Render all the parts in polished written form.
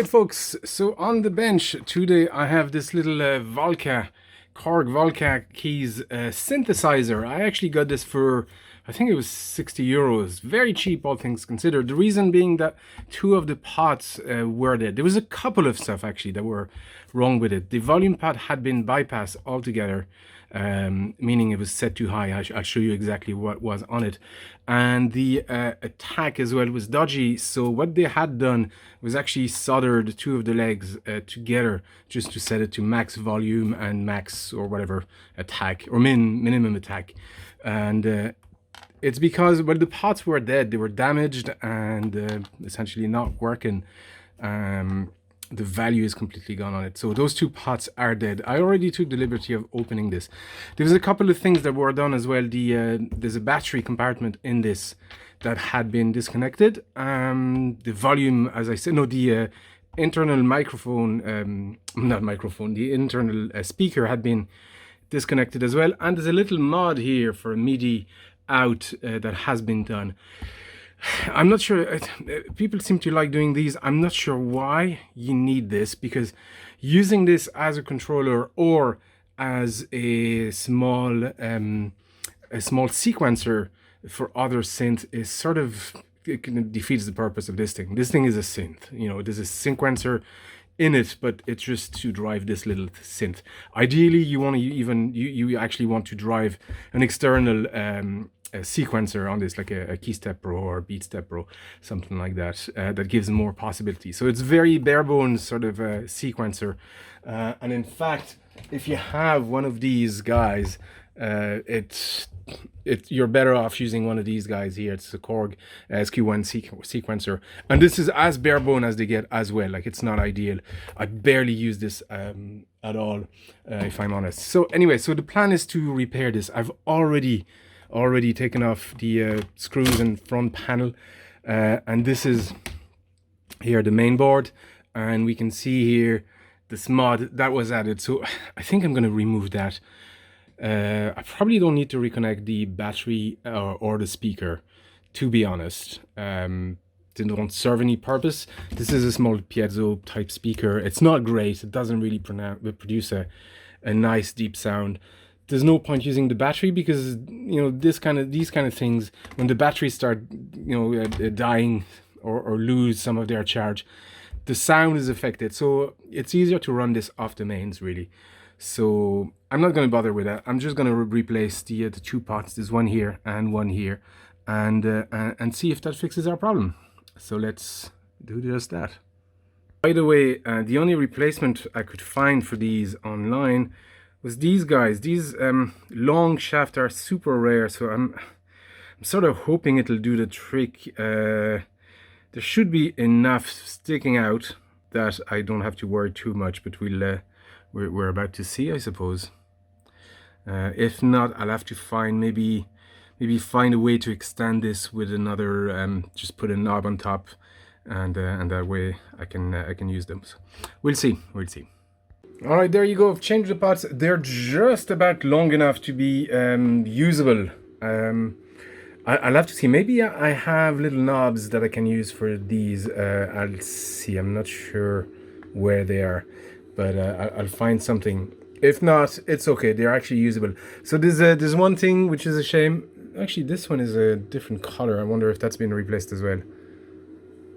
Alright folks, so on the bench today I have this little Volca, Korg Volca keys synthesizer. I actually got this for, I think it was 60 euros. Very cheap, all things considered. The reason being that two of the pots were dead. There was a couple of stuff actually that were wrong with it. The volume pot had been bypassed altogether, meaning it was set too high. I'll show you exactly what was on it. And the attack as well was dodgy. So what they had done was actually soldered two of the legs together just to set it to max volume and max or whatever attack or minimum attack. And it's because, well, the pots were dead. They were damaged and essentially not working. The value is completely gone on it. So those two pots are dead. I already took the liberty of opening this. There was a couple of things that were done as well. There's a battery compartment in this that had been disconnected. The volume, as I said, no, the internal microphone, not microphone, the internal speaker had been disconnected as well. And there's a little mod here for a MIDI out that has been done. I'm not sure, people seem to like doing these. I'm not sure why you need this, because using this as a controller or as a small sequencer for other synth is sort of, it defeats the purpose of this thing. This thing is a synth, you know, there's a sequencer in it, but it's just to drive this little synth. Ideally, you actually want to drive an external a sequencer on this, like a Keystep Pro or Beatstep Pro, something like that, that gives more possibilities. So it's very bare bones sort of a sequencer. And in fact, if you have one of these guys, you're better off using one of these guys here. It's a Korg SQ1 sequencer. And this is as bare bone as they get as well. Like, it's not ideal. I barely use this at all, if I'm honest. So anyway, so the plan is to repair this. I've already taken off the screws and front panel, and this is here the main board, and we can see here this mod that was added. So I think I'm going to remove that. I probably don't need to reconnect the battery or the speaker, to be honest. They don't serve any purpose. This is a small piezo type speaker. It's not great. It doesn't really produce a nice deep sound. There's no point using the battery because, you know, these kind of things, when the batteries start, you know, dying or lose some of their charge, the sound is affected. So it's easier to run this off the mains, really. So I'm not going to bother with that. I'm just going to replace the two pots. There's one here and one here, and see if that fixes our problem. So let's do just that. By the way, the only replacement I could find for these online was these guys. These long shaft are super rare, so I'm sort of hoping it'll do the trick. There should be enough sticking out that I don't have to worry too much, but we're about to see, I suppose. If not, I'll have to find maybe find a way to extend this with another, just put a knob on top, and that way I can use them. So we'll see. All right, there you go. I've changed the pots. They're just about long enough to be usable. I'll have to see. Maybe I have little knobs that I can use for these. I'll see. I'm not sure where they are, but I'll find something. If not, it's okay. They're actually usable. So there's one thing which is a shame. Actually, this one is a different color. I wonder if that's been replaced as well,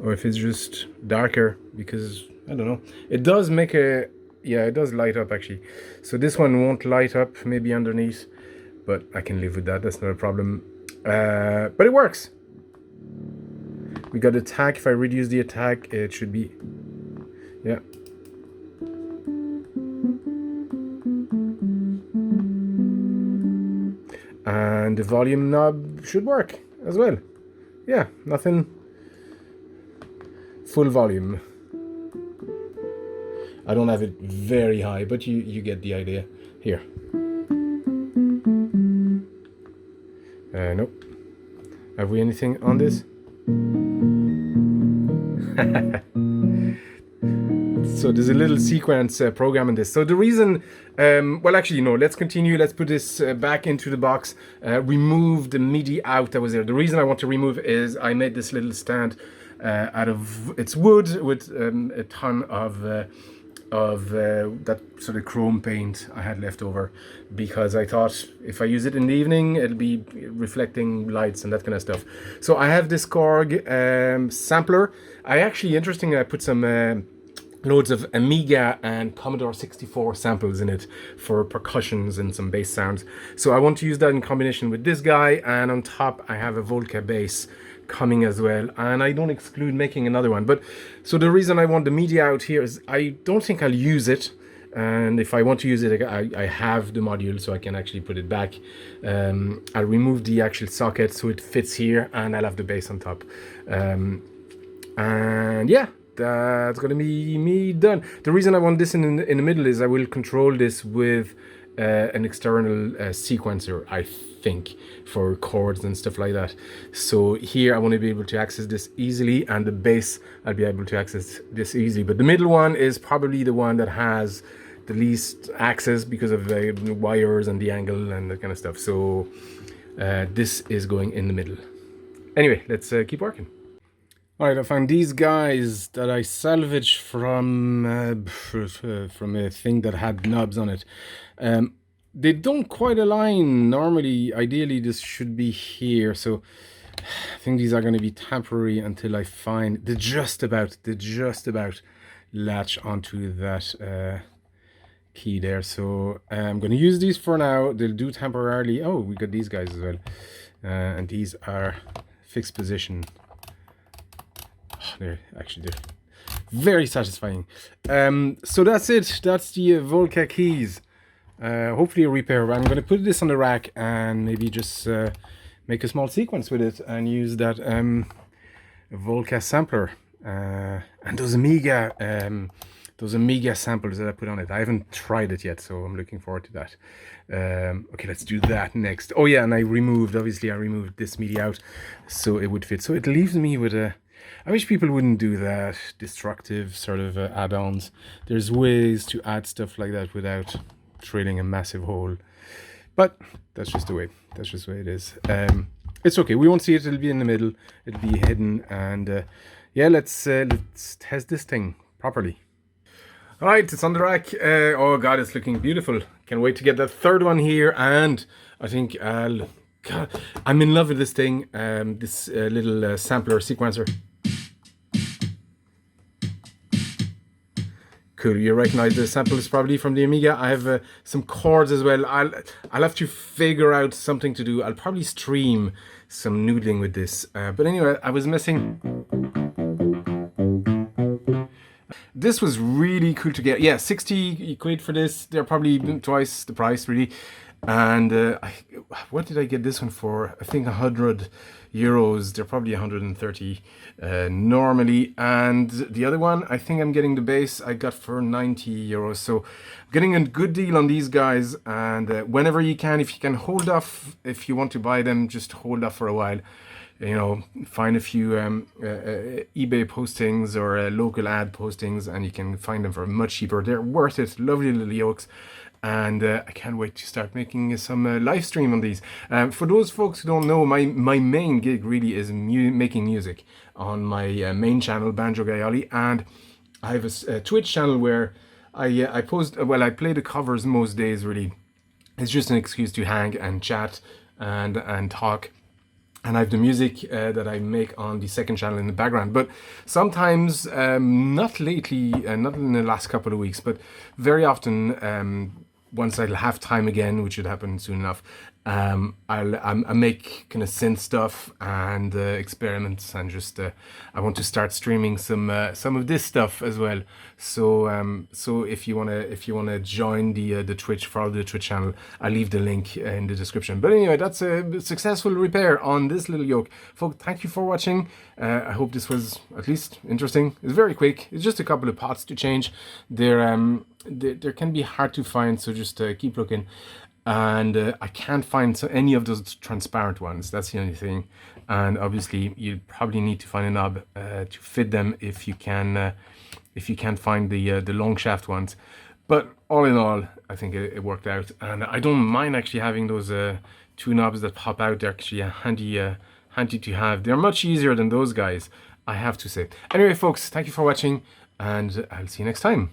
or if it's just darker, because I don't know. It does make a... Yeah, it does light up actually. So this one won't light up, maybe underneath, but I can live with that. That's not a problem. But it works. We got attack. If I reduce the attack, it should be... Yeah. And the volume knob should work as well. Yeah, nothing. Full volume. I don't have it very high, but you get the idea. Here. Nope. Have we anything on this? So there's a little sequence program in this. So the reason, well, actually, no, let's continue. Let's put this back into the box. Remove the MIDI out that was there. The reason I want to remove is I made this little stand out of it's wood with a ton of that sort of chrome paint I had left over, because I thought if I use it in the evening it'll be reflecting lights and that kind of stuff. So I have this Korg sampler. Interestingly, I put some loads of Amiga and Commodore 64 samples in it for percussions and some bass sounds. So I want to use that in combination with this guy, and on top I have a Volca bass coming as well, and I don't exclude making another one. But so the reason I want the media out here is I don't think I'll use it, and if I want to use it, I have the module so I can actually put it back. I'll remove the actual socket so it fits here, and I'll have the bass on top. And yeah, that's gonna be me done. The reason I want this in the middle is I will control this with an external sequencer, I think, for chords and stuff like that. So here I want to be able to access this easily, and the bass I'll be able to access this easily. But the middle one is probably the one that has the least access because of the wires and the angle and that kind of stuff. So this is going in the middle. Anyway, let's keep working. All right, I found these guys that I salvaged from a thing that had knobs on it. They don't quite align. Normally, ideally, this should be here. So I think these are going to be temporary until I find they just about latch onto that key there. So I'm going to use these for now. They'll do temporarily. Oh, we got these guys as well, and these are fixed position. They're very satisfying. So that's it. That's the Volca keys. Hopefully a repair. I'm going to put this on the rack and maybe just make a small sequence with it and use that Volca sampler and those Amiga samples that I put on it. I haven't tried it yet, so I'm looking forward to that. Okay, let's do that next. Oh yeah, and I removed this media out so it would fit. So it leaves me with a... I wish people wouldn't do that destructive sort of add-ons. There's ways to add stuff like that without drilling a massive hole, but that's just the way it is. It's okay, we won't see it. It'll be in the middle, it'll be hidden, and yeah, let's test this thing properly. All right, it's on the rack. Oh god, it's looking beautiful. Can't wait to get that third one here, and I think I'm in love with this thing. This little sampler sequencer. Cool, you recognize the samples probably from the Amiga. I have some chords as well. I'll have to figure out something to do. I'll probably stream some noodling with this. But anyway, I was missing. This was really cool to get. Yeah, 60 quid for this. They're probably twice the price, really. And what did I get this one for? I think 100 euros. They're probably 130 normally. And the other one, I think I'm getting the bass I got for 90 euros. So I'm getting a good deal on these guys. And whenever you can, if you can hold off, if you want to buy them, just hold off for a while. You know, find a few eBay postings or local ad postings, and you can find them for much cheaper. They're worth it. Lovely little yokes. And I can't wait to start making some live stream on these. For those folks who don't know, my main gig really is making music on my main channel, Banjo Guy Ollie, and I have a Twitch channel where I post. Well, I play the covers most days. Really, it's just an excuse to hang and chat and talk. And I have the music that I make on the second channel in the background. But sometimes, not lately, not in the last couple of weeks, but very often, once I'll have time again, which should happen soon enough, I make kind of synth stuff and experiments, and just I want to start streaming some of this stuff as well. So so if you wanna join the Twitch, follow the Twitch channel, I'll leave the link in the description. But anyway, that's a successful repair on this little yoke, folks. Thank you for watching. I hope this was at least interesting. It's very quick. It's just a couple of pots to change. They can be hard to find, so just keep looking. And I can't find any of those transparent ones. That's the only thing. And obviously, you probably need to find a knob to fit them if you can't find the long shaft ones. But all in all, I think it worked out, and I don't mind actually having those two knobs that pop out. They're actually handy to have. They're much easier than those guys. I have to say. Anyway, folks, thank you for watching, and I'll see you next time.